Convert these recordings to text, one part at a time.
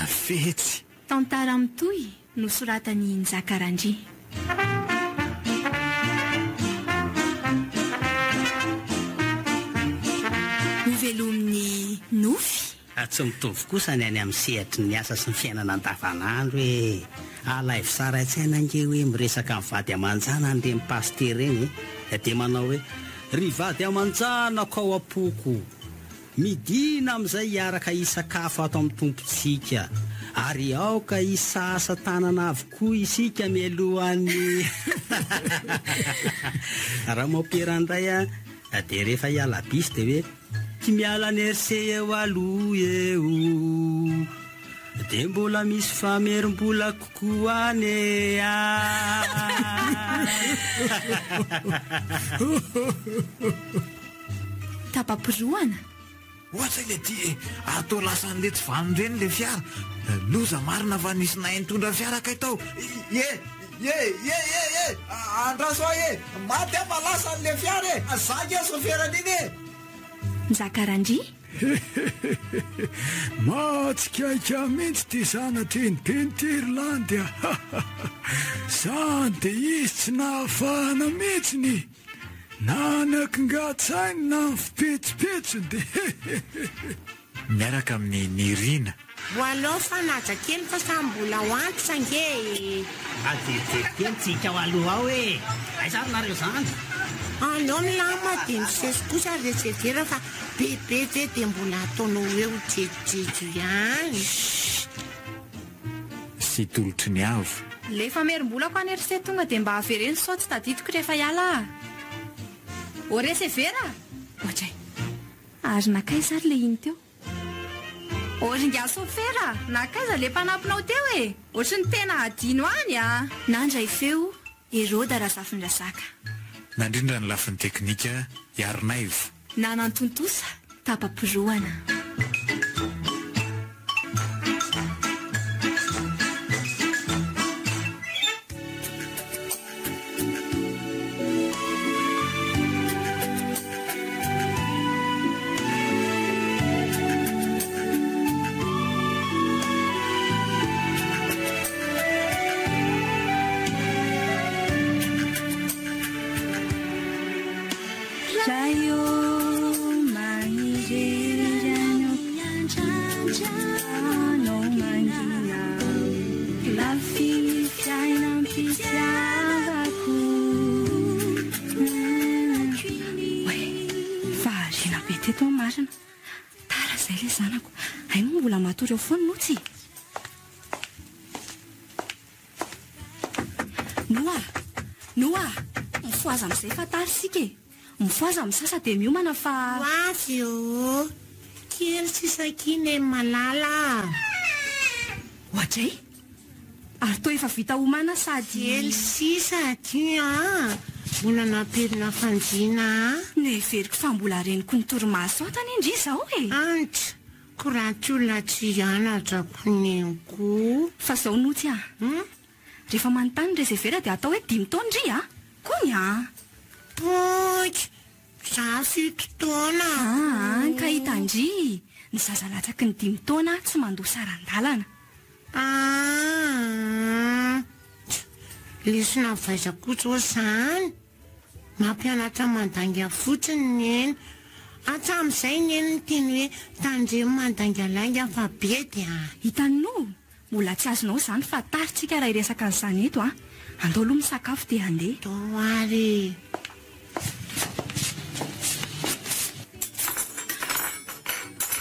fetsy tantara mitoy no soratany Njakarandry. Novelomin'ny nofy tsy mitovy kosa ny any amin'ny sehatry ny asa sy ny fiainana andavanandro hoe alaivo sara tsaina nge hoe miresaka amin'ny vady amanjana an'ireny paster eny dia manao hoe ry vady amanjana kao apoko midina amin'izay hiaraka isakafo ato amin'ny tompontsika ary aoka isasa tanana avokoa isika mialohan'ny raha mampiran'indray dia rehefa hiala bisy dia hoe ty miala nerse eo aloha eo dia mbola misy famerim-bola kokoa any tapapiroana ohatra le ty atao lasan'le tsy vanonireny le fiara loza marina fa nisy nay nitondra fiara kay tao andraso e maty afa lasan'le fiara e zaky e sofiaran'iny e Njakarandry matsikaiky mihitsy ty zanatreny pentirlandy zany de izy tsy nahafahana mihitsiny nanaky ngatsainy na fipetsipetsony de miaraka amin'ny nirina voalao fanaja kely fa sambola hoantsa nge adedetentsika ho aloha ao e aizary nareo zany anao milama de misesy kosa resevera fa bebe je de mbola ataonao eo jejojejo ihany sy tolotry ny avo lefa merim-bola ko any RC tonga de mba havereny sao tsy tadidiko rehefa hiala o resevera ohatray ary nakaiza ary le iny teo oringa sofera nakaiza le mpanampinao teo e ohatry ny tena adino any nandray feo eroda raha zafindrasaka nandrindra ny lafin'ny teknika iarinaivo nanantontosa tapapiroana fonotsy noa mifoaza amin'izay fa tarisika e mifoaza amin'ny sasa de miomana fa avy o kely sisakiny malala ohatray ary to efa vita homana sady kely sisa ty mbola naperina fanjina ne veriko fa mbola reniko ny torimaso tany indry zao e antra koratyolona tsy ianadraponenko fa zao notsy rehefa manontany resevera de atao hoe 5 taondry kony poky za 7 taona ka hitandry ny zazalatsaky ny 5 taona tsy mandoa sarandalana lesona vaizakotso zany mampianatra mandanga fotsiny neny atram'izay neny ny teny hoe tandremo mandangalainga fa be dia hitano mbola tsy azonao zany fa taritsika raha iresaka n'izany eto andao aloha misakafo dia andeha doary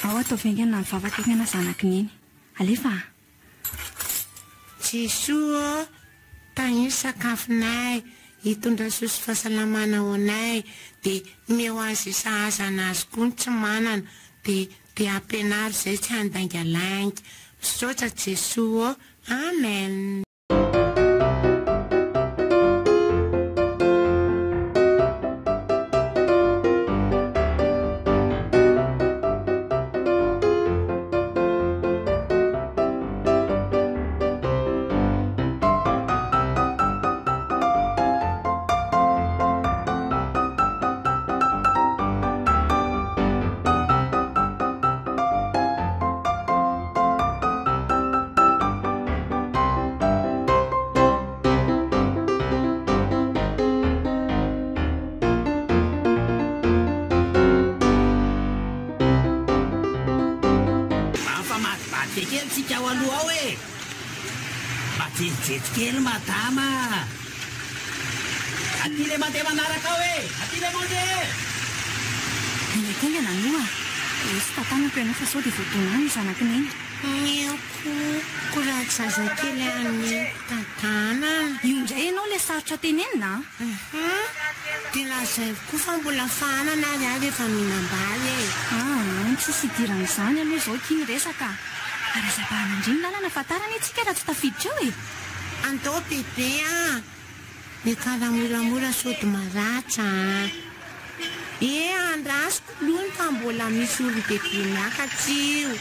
ao atao vaingana ny vavakaikana zanaki neny alefa jesoa tany sakafonay hitondra sosy fahasalamana ho anay de meo azy isahazana azy koa ny tsy manana de ampianary zay tsy andangalaingy misaotra jesoa amen aloha ao e mba jerijery kely madama aty le mandeha manaraka ao e aty le mandeha Inaikengana aloha sy tatanako ianao fa sao dia voadonany zanakineny Miako raha zazakely amin'ny tatana. io indray ianao le sarotra tenenina Dia lazay koa fa mbola fanana ary efa mihinam-bary e. Tsisy idiran'izany aloha izao kiny resaka ary azabahana indriny lalana fatarana itsika raha tsy tafiditra eo e Andao bebe ny karamoramora sody maratsa andrasiko lony fa mbola misy olon-bebe miakatsio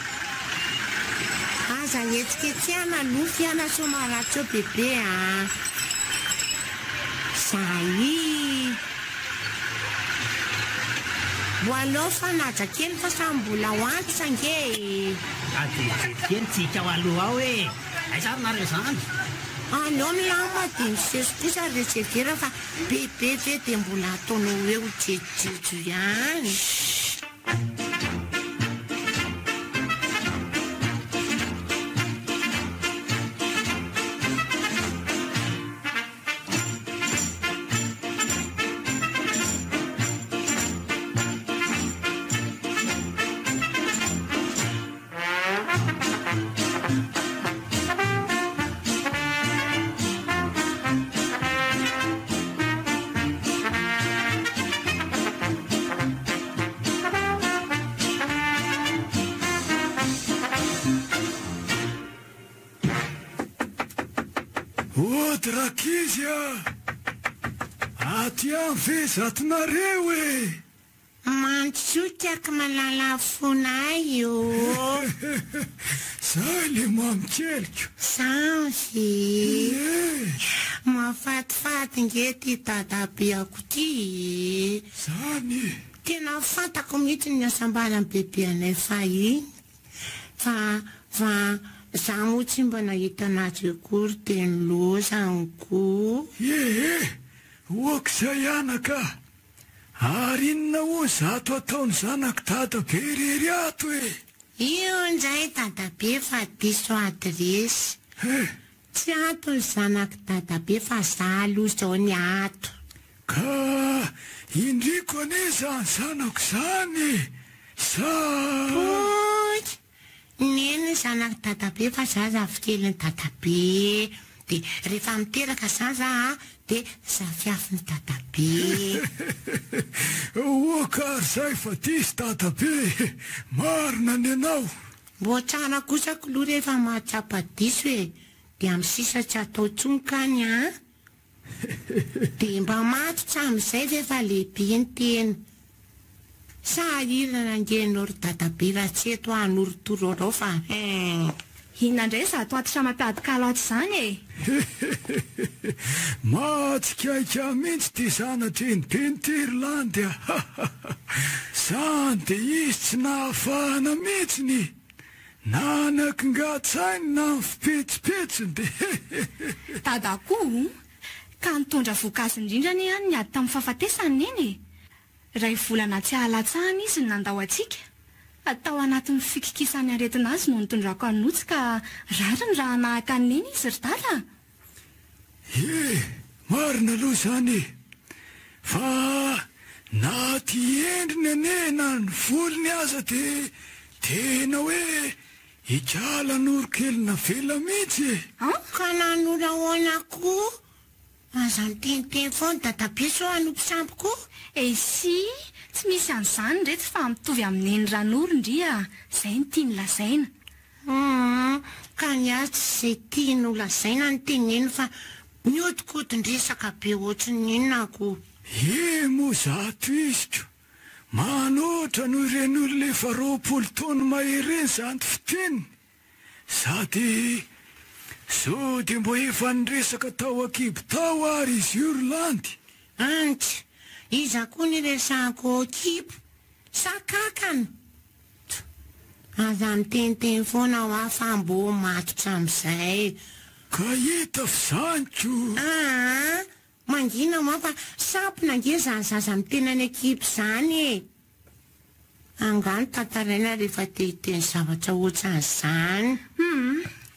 aza etsiketsihana aloha fiana so maratsa eo bebe Zay voaleo fa naja kely fa samy mbola ho anty sange ajerijery kely tsika ao aloha ao e aizarynareo zany aleo milama dia misesy kosa reservera fa bebe ve dia mbola ataonao hoe ho jejojo ihany Rakizia aty amin'ny vezatonareo e mantsotiaka malala fonay io zay le mamikeliko sanzy mafatifaty nge ty dadabeako ty zany tena fantako mihitsy ny asambara amin'ny bebe anay fa iny fa za moa tsy mba nahita anazy akory dia nilozany koa okizay anaka ary inona ho zato ataony zanako dadabe rery ato e io indray dadabe fa diso adresy tsy ato ny zanako dadabe fa za aloha zao ny ato ka indriko ane zany zanako zany sa neny zanako dadabe fa za zafikely ny dadabe dia rehefa miteraka za dia zafiafiny dadabe okary zay fa disy dadabe marina ny anao mbo tsara kosako loha rehefa mahatsapa diso e dia amin'ny sisa tsy atao tsonkany dia mba matotra amin'izay rehefa lehibe ny tena sa irana ngenao ry dadabe raha tsy eto anoritoro arao fa inona indray zato atitra mampiadikalaotra izany e matsikaiky mihitsy ty zanatreny be ny Tirlandy zany dia izy tsy nahafahana mihitsiny nanakyngatsainy na ny fipetsipetsiny dia dadakoho ka nitondra voankazo indrindra ny any niady tamin'ny fahafatesany neny raha volana tsy halatsahana izy ny nandao atsika atao anatin'ny fikikisany aretina azy no nitondrako anotsy ka rariny raha nahaka neny izy ry dala marina aloha zany fa na ty endriny ane na ny volony aza dia tena hoe ikala norokely na vela mihitsy ka nanora ahoana koa aza nyteniteny foana dadabe so anompisamby koa sy tsy misy an'izany reto fa mitovy amin'eny ranoro ndria izay ny tia ny lazaina ka ny azy tsy izay tia no lazaina ny teneny fa mihodikotin-dresaka be ohatry ny inonako moa zato iziko manoatra no ireny olona efa 20 taona mahereny zany fiteniny sady so dia mbo efa niresaka tao akibo tao ary izy Irlandy antsy iza koa niresahako akibo sakakana aza miteniteny foana ho afa mbo matotra amin'izay ka hita fizanyko mangina moa fa sampona nge zany zaza mitena ny ekipo zany e angano tantaraina rehefa tehiteny zavatra ohatran'izany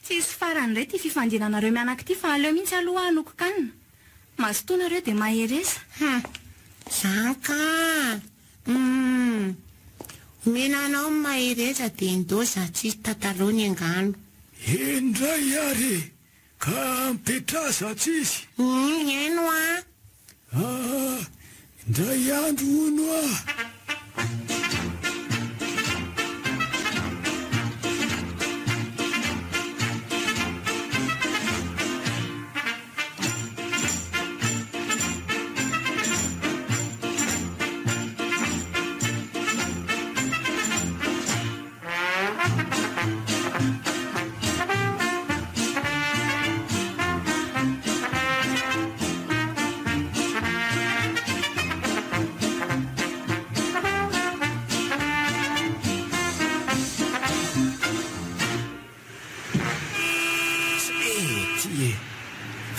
Tsisy farany ray ty fifandinanareo mianakity fa aleo mihitsy aloha anokokanina. Mazotoanareo dia maheresa. Zaka menanao maheresa dia ndoza tsisy tatalony angano. Indray ary ka mipetraza tsisy. Eno Indray andro ono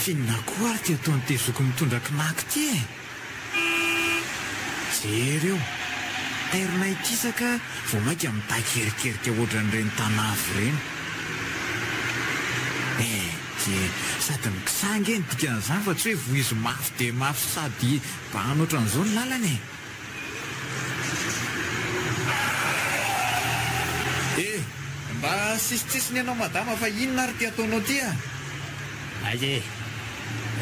Finna koa ary ty ataony tezoko mitondra kinaky ty jereo tairona ikisaka vao mainka mitakerikerika ohatran'ireny tanavo ireny. Sady mikisangy eny dikan'izany fa tsy hoe voizy mafy dia mafy sady bana ohatran'izao ny lalany mba sisitsisiny ianao madama fa inona ary ty ataonao ty Aze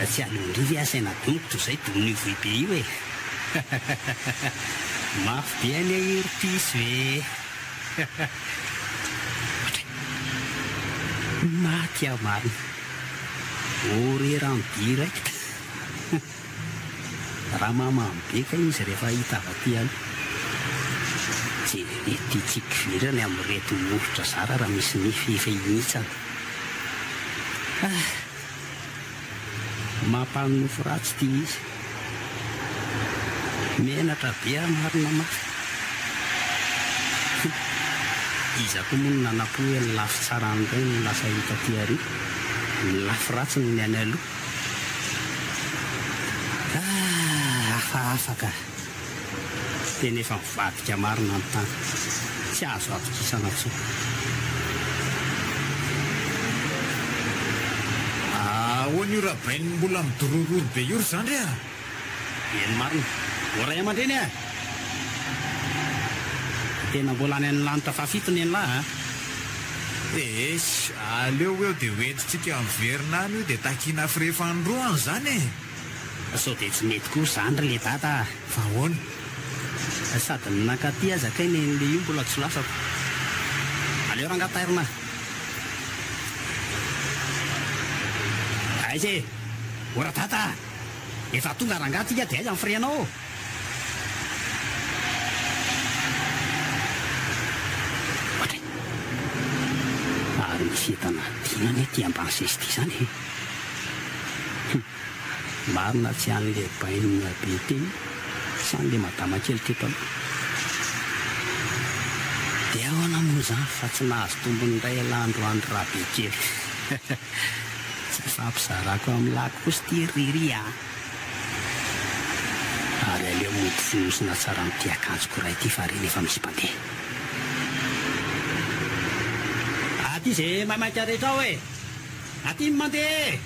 tsy alondrivy asaina tombotra izay dominy voibe io mafy be any eropisy maty aho marina oreranydi raika raha mamamibeka izy rehefa hita avaty any ty tsikivirany amin'ny reto morotra zara raha misy nifefa initsana mampanonofo ratsy ty izy menatra be marina mafy izako moa no nanapo hoe ny lafy tsara an'ireny ny lasa hita ty ary ny lafy ratsy ny any aloha afaka tena efa mivadika marina ny tany tsy azo atokisana tsoa. Ahoana io raha bainy mbola midorororo be io ry zandry eny marina oray aman-dreny tena mbola any amin'ny lanitra fafitony eny lahy aleo eo dia hoentitsika miverina any io dia takina firefandroany zany sao dia tsy mety koa zandry le data fa ahoana sady nankaty azakainy le io mbola tsy lasako aleo rangatairina aize ora tata efa tonga rangaty ika dia aiza amin'ny frenao ary misy entana dinany ty ambany sesy ty zany marina tsy an'le bainina be teny san'le madama kely teto aloha dia ahoana moa zany fa tsy nahazo tombony iray alandro andro raha be kely tsy fampizarako amin'ny lako kosa ty riry ary aleo mody finosina tsara amin'ity akanjoko ray ity fa reny efa misy mpandeha aty izay mamaika rehetra ao aty mandeha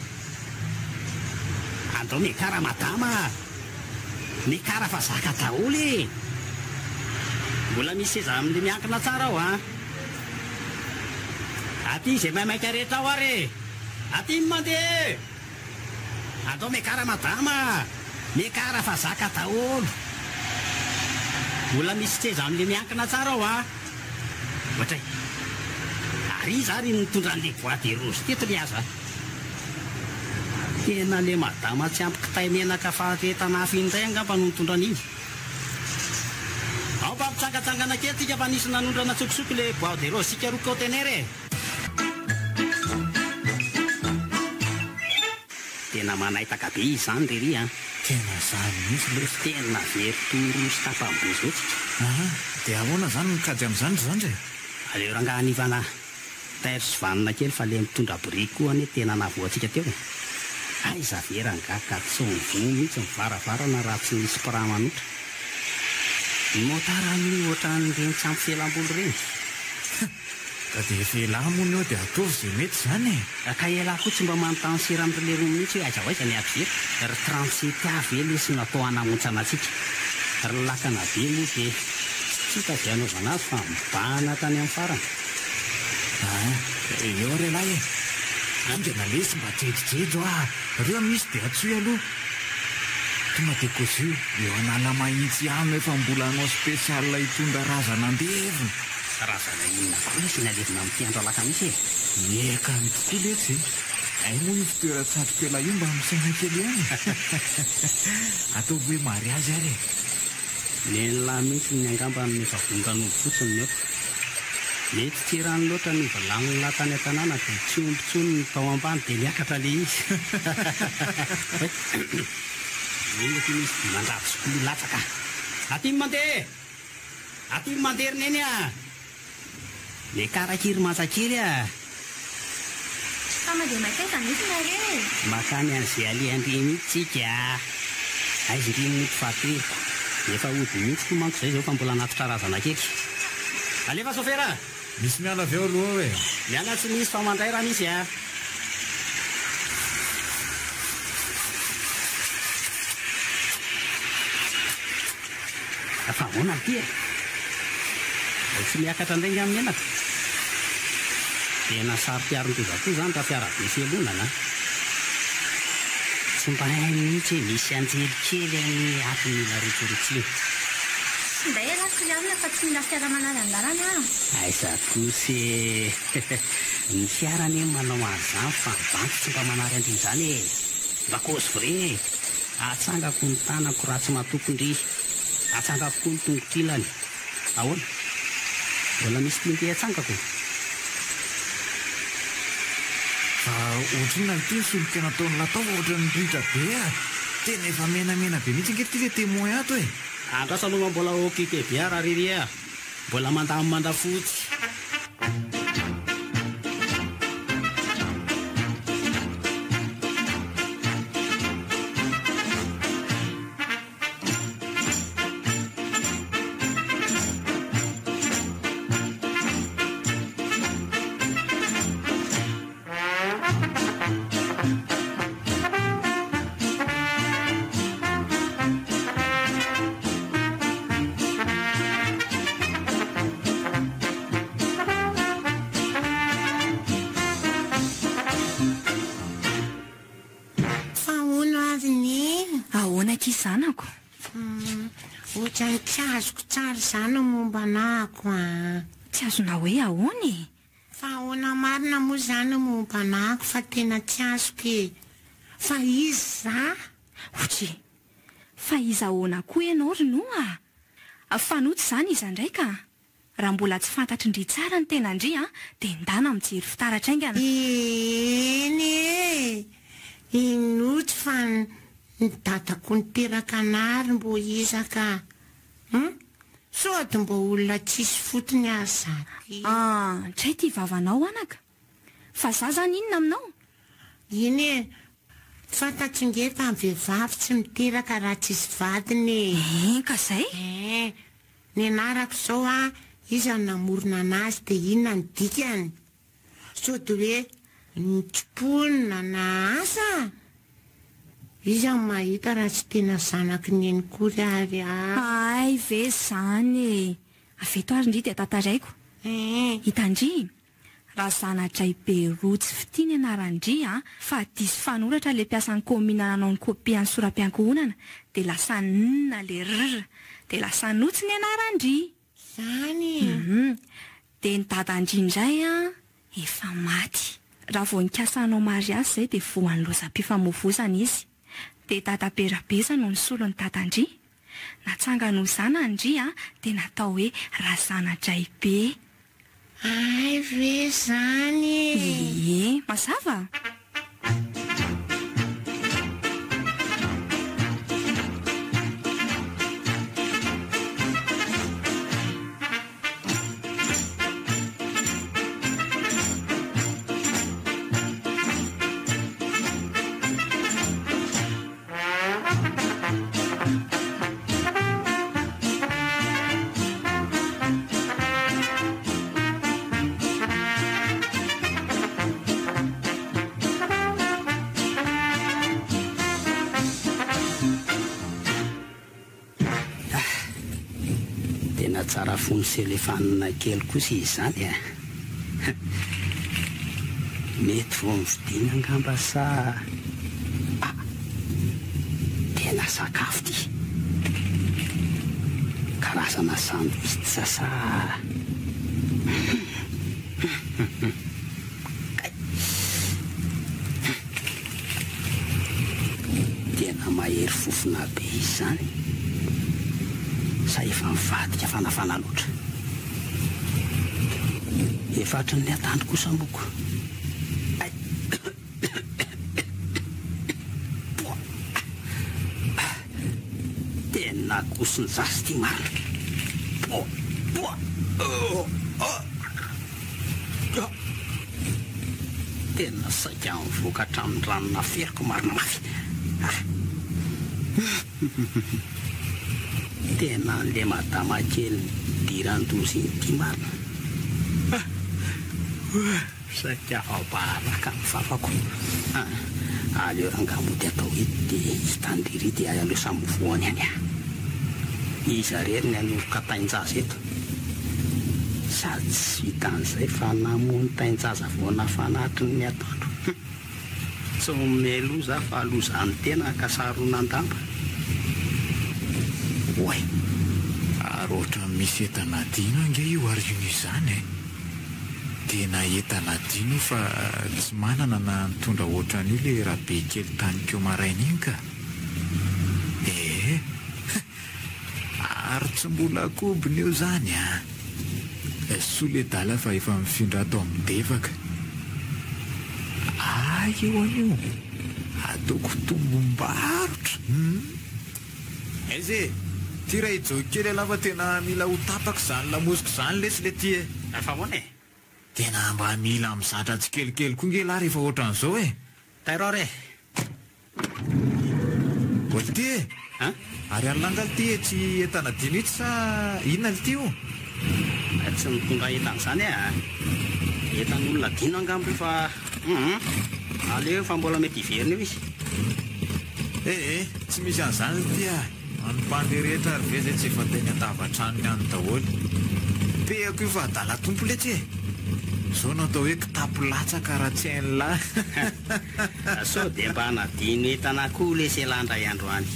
andao mikara madama mikara fa zaka daholy mbola misy seza amin'le miankina tsara ao aty izay mamaika rehetra ao ary aty mandeha andao mikara madama mikara fa zaka daholo mbola misy seza amin'le miankina tsara ao ohatray ary zary nitondra an'le boîte rose teto le aza tena le madama tsy ampikitay menaka faharetana hafa indray angamba no nitondra an'iny ao mba mpitsangatsangana kely tika fa nisy nanondrana tsokosoko le boîte rose sika roa contener tena manaitaka be izy zany rery tena zany misy le tena veritoro sy tapambozotsika dia ahoana zany mikajy amin'izany zandry aleo rangaha anivana taire sy vanina kely fa le mitondra brique koa ane tena navoantsika teo aiza verangaka tsy mivo mihitsy mivaravarana raha tsy misy piramanotra motara ny ohatran'ireny tsy ampy fialam-bolo reny ka dia filamony eo dia ataovy izay mety izany e. Ka ela koa tsy mba manontany sirampileroa mihitsy hoe aiza ho aiza ny abye ry 37 avy e lesy natao hanamontsana antsika ry lakana be moa dia tsy tazay anaovana azy fa mibahana tany amin'ny farany. Eo re lahy e, angena lesy mba jejojejo reo misy dia atsoy aloha tonga dia kozio eo anala mahitsy aminy efa mbola anao spesiala hitondra razana andevina. Razana inona koa lesy nalevina amin'ny tiandro alaka misy e. Eka ny tokoa lesy ay moa io fitoeran-tsatrokela io mba misaina kely ihany atao hoe mariazy ary e. Nelahy mihitsy ny angamba efa vongano fotsiny eo. Mety tsy rano loatra ny volaniny latany an-tanàna dia tsy ombontsony ny tao ambany dia niakatra le izy. Eny ty misy mandravo sokolo latsaka. Aty mandeha! Aty mandeha rineny a! Le karakiry matsakely a! Fa mandeha makaiza misy nareny makany an'izay alehandre mihitsy tsika. Aizy ry mity fahatelo. Efa ody mihitsy koa manko izay zao fa mbola anatitra razana kely. Alefa sofera! Misy miala avy eo aloha hoe miala tsy misy fa mandray raha misy a. Fa ahoana ty e? Tsy miakatra indray amin'ny menaka. Tena sary-piaron-toza koa izany raha fiarabe fialonana. Tsy mba hay mihitsy hoe misy anjely kely amin'ny atin'ila rotsorotsiny. mba ela filamina fa tsy mila fiara-manara an-dalana aiza kosa ny fiarany manao an'izany fa banky tsy mba manary andriny izany e. Mba cause vrai atsangako ny tanako raha tsy matokondry, atsangako ny tongotr'ilany. Ahoana? Mbola misy tianty atsangako. Fa ohatrina ity solika nataony latao ohatran'ny ritra be tena efa menamena be mihitsy ankehitriny le témoin ato e. Andrasa aloha mbola occupé be raha riry mbola mandamy mandrafotsy. Zanako ohatrany tsy azoko tsara zany momba nako tsy azona hoe ahoany fa ahoana marina moa zany momba nako fa tena tsy azoko e. Fa izy za ohatry fa iza ahoana koa ianao rono fanoto zany iza ndraika raha mbola tsy fantatry ndry tsara ny tena ndry dia ndana mijery fitaratra aingana. Eny e inoty fa ny dadako niteraka anary mbo izaka sody mbo olona tsisy fotony azy zany. Tray ty vavanao anaka fa za zany inona aminao? Iny e fantatsingeta amin'ny vehivavy tsy miteraka raha tsisy vadiny. Ka zay ny anarako zao izy namorona anazy dia inona ny dikany sody hoe nitsiponina na asa izy mahita raha tsy tena zanaky neny kory ary ay ve zany aveto ary ndry dia tataraiko hitandry raha zanadray be rotsy fitiny anarandry fa disy fanoratra le mpiasan'ny komina nanao ny kopia ny soram-piankohonana dia lasa nina le rr dia lasa notsy ny anarandry zany dia ny dadandry indray efa maty. Raha vao nikasanao mariazy zay dia voan'ny lozam-pifamoivozana izy dia dadaberabeza no nisolo ny dadandry natsanga no zanandry dia natao hoe raha zanadray be. ay ve zany mazava tsara fony selefanina kely kosa izy zany a mety vo mividiana angamba sa tena sakafo ty karazana sandwich sa tena mahery fofona be izy zany sa efa mivadika fanafana loatra efatry ny atandro kosa mboko tena kosiny zasy ty marina tena saika mivoaka hatramin'ny ranona feriko marina mafy tena an'le madama kely diran-dozy iny ty marina saika fabaraka ny fafako aleo rangambody atao ety dia hitandiry dia aleo samy voany any iza rery ny anoroka tainjaza eto sady tsy vitan'izay fa namony tainjaza voana fanatry ny atandro tsy miloza fa lozany tena kasaronan-damba oay ary ohatra misy entana dino ange io ary io izany tena entana dino fa tsy manana na nitondra ohatran'io le rahabe kely tany keo maraina iny ka ary tsy mbola akobiny eo zany soledala fa efa mifindra atao amin'ny devaka eo an'io ataoko tombom-barotra aize ty raha ijao kely alafa tena mila ho tapaka zany lamoziko zany lesy le ty fa moana tena mba mila mizatra tsy kelikely koa nge la rehefa ohatran'izao tairore oly ty ary alonangaly ty tsy entana dino ity sa inona le ty io tsy mitondra entan'izany entan'olona dino angambo fa aleo fa mbola mety hiverina eo izy tsy misy an'izany ty anympandeha rehetra ary ve zay tsy efa teny an-davatranony any daholy peako io fa adala tompo le tsy zao natao hoe kitapo latsaka raha tsy hain'lahy sao dia mba nadino entana koa le selandra iandro any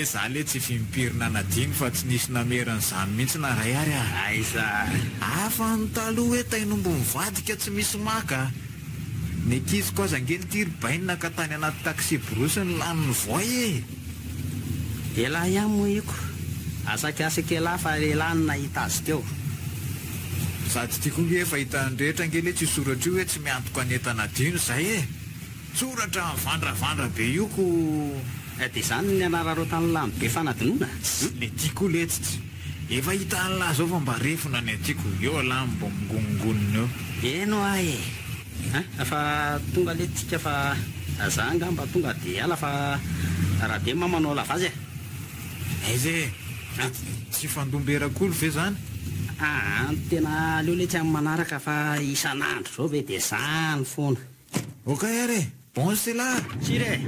za le tsy fimpirina nadino fa tsy nisy nameran'izany mihitsy na ray ary aiza afa ny taloha hoe tainombo mivadika tsy misy maka ny ankizy ko aza angely tirybainina ka tany anaty taxi brosy ny laniny voay elahy ihany moa iko asakasaka elahy fa lehilahy nahita azy teo sady tiako nge efa hitany rehetra angely hoe tsy soratra io hoe tsy miantoka ny entana dino zay soratra vandravandra be io ko dia zany ny anarareo tany lamy be fanadinoana le tiako letsitsy efa hitany lahy zao fa mba refona ny atiako eo alahy mba migongongonina eo eno fa tonga le tika fa za ngamba tonga dia ala fa raha dia mamanao lavazy aize tsy fandomberak'olo ve zany tena aleo le tsy amin'ny manaraka fa isan'andro zao ve dia zany foana okay ary bon c'est là sire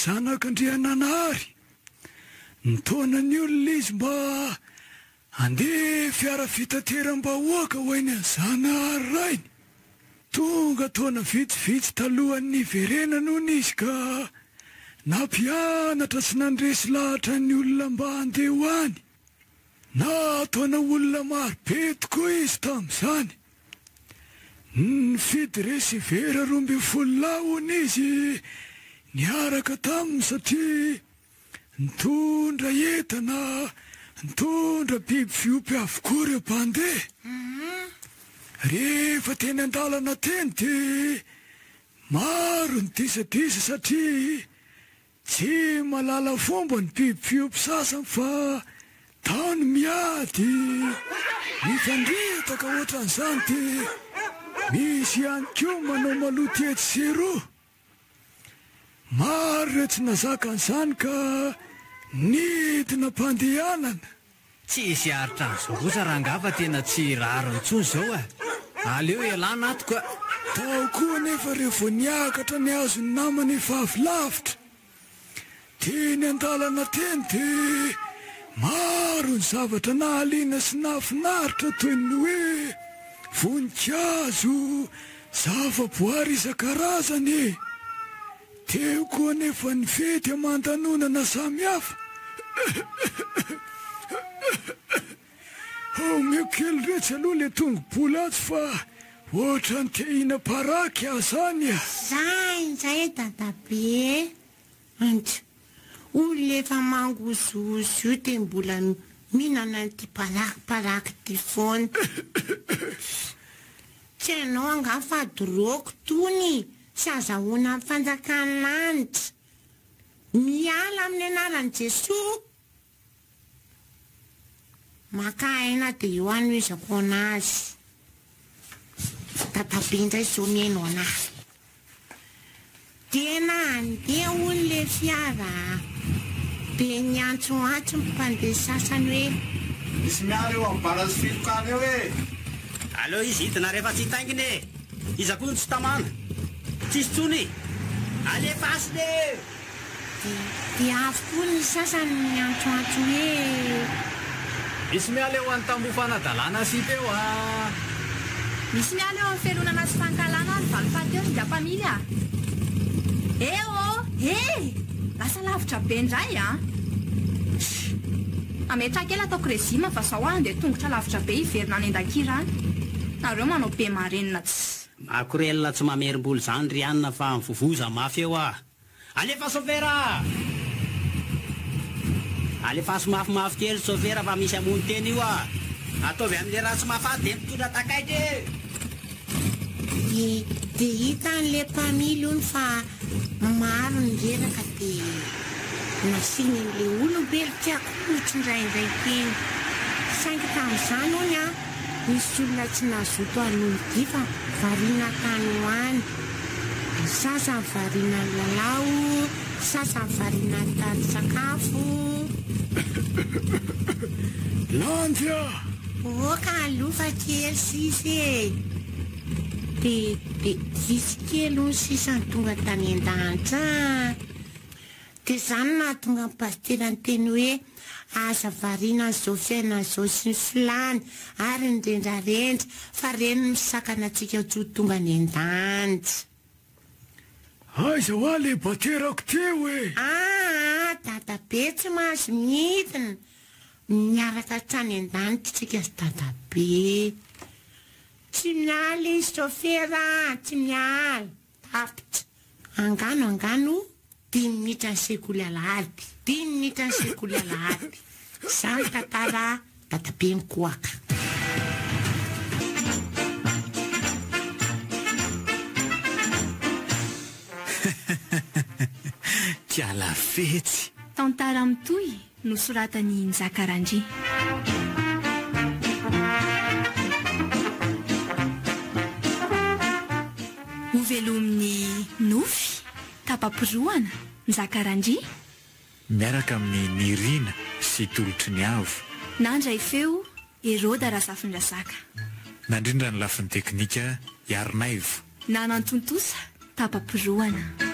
zanak'andriananary nitaonany olona izy mba andeha fiara fitateram-bahoaka ho ainy an'zanahary rainy tonga taona vitsivitsy talohan'ny verenanony izy ka nampianatra sy nandresy lahatra ny olona mba andeha ho any na taona olona marobe tokoa izy tamin'izany nifidy resivera 12 laona izy niaraka taminy satria nitondra entana Nitondra biby fiompy avokoa reo mpandeha. Rehefa teny an-dalana teny dia maro ny disadisa satria tsy malala fomba ny biby fiompy sasany fa tany miady. Mifandretaka ohatran'izany dia misy ihany koa manao maloto etsy sy roa. Maro re tsy nazaka an'izany ka nidina mpandehanana. Tsisy aritra an'izao kosa raha angafa tena tsy raro intsony izao a. Aleo ialana ato ka. Tao koa nefa rehefa niakatra ny azony namany efa avy lavitra. Teny an-dalana teny dia maro ny zavatra nahaliana sy nahafinaritra toy ny hoe voninkazo, zava-boary isan-karazany. Teo koa nefa ny fety aman-danonana samihafa. Omeo kely retsy aloha le tongo-bola azy fa ohatra ny tehina paraky azany a. Zay dadabe. Olona efa mangozozo io dia mbola mihinana ty paraky ty foana. Tsy hainao angafa doroko tony sy azahoana amin'ny fanjakan'anitra. Miala amin'ny anaran'i Jesoa. Maka aina dia eo anoizako anazy. Dadabe indray zao mihaino anazy. Tena andeha hono le fiara. Dia niantsoantso ny mpandeha sasany hoe misy miara eo amin'ny balansy filokana eo e. Aleo izy hitina rehefa tsy hitainginy e. Iza koa ny tsy tamana. Tsisy tsony. Alefa asiny e. Dia avokoa ny sasany niantsoantso hoe Misy miala eo amin'ny tambofanadalana sipa eo a. Misy miala eo amin'ny felonana sy fankalana ny valifaty eo ny diapamily a. Lasa lavitra be indray a. Ametraka ela ataoko rezima fa sao any dia tongotra lavitra be hiverina any an-dakira any. Nareo manao be marenina tsy. Makorelina tsy mamerim-boly zany ry anina fa mivovoza mafy eo a. Alefa sofera. Alefa somafimafy kely sofera fa misy amony teny io a. Ataovy amin'le raha tsy mahafaty dia mitondra takaitra dia hita n'le mpamily ony fa maro ny reraka dia nasiny n'le olombelo tiako mitsindraindray teny. Saingy tamin'izany ony a misy olona tsy nazoto anono dy fa variana tany hoany. Sasany variana lalao, sasany variana tany sakafo. Landia! Oka alofa kely sisy e. Dia visy kely ony sisany tonga tany an-danitra. Dia izany nahatonga ny pasterany teny hoe aza variana izao fiainana izao sy ny filany ary ny rendrarendra fa reny misakana antsika tsy ho tonga ny an-danitra. Aiza ho aho le baterako teo e. Dadabe tsy mahazo midina. Miaraka trany an-danitra tsika sy dadabe. Tsy miala izy sofera, tsy miala. Tapitra. Angano 10 minitra ny sekoly alahady. 10 minitra ny sekoly alahady. Izany tantara dadabe mikoaka. Kiala fetsy. Tantara mitohy nosoratany Nzakarandry. Hovelomin'ny nofy tapapiroana Nzakarandry miaraka amin'ny Nirina sy tolotry ny avo. Nandray feo Heroda Razafindrasaka. Nandrindra ny lafin'ny teknika Yarnaivo. Nanantontosa tapapiroana.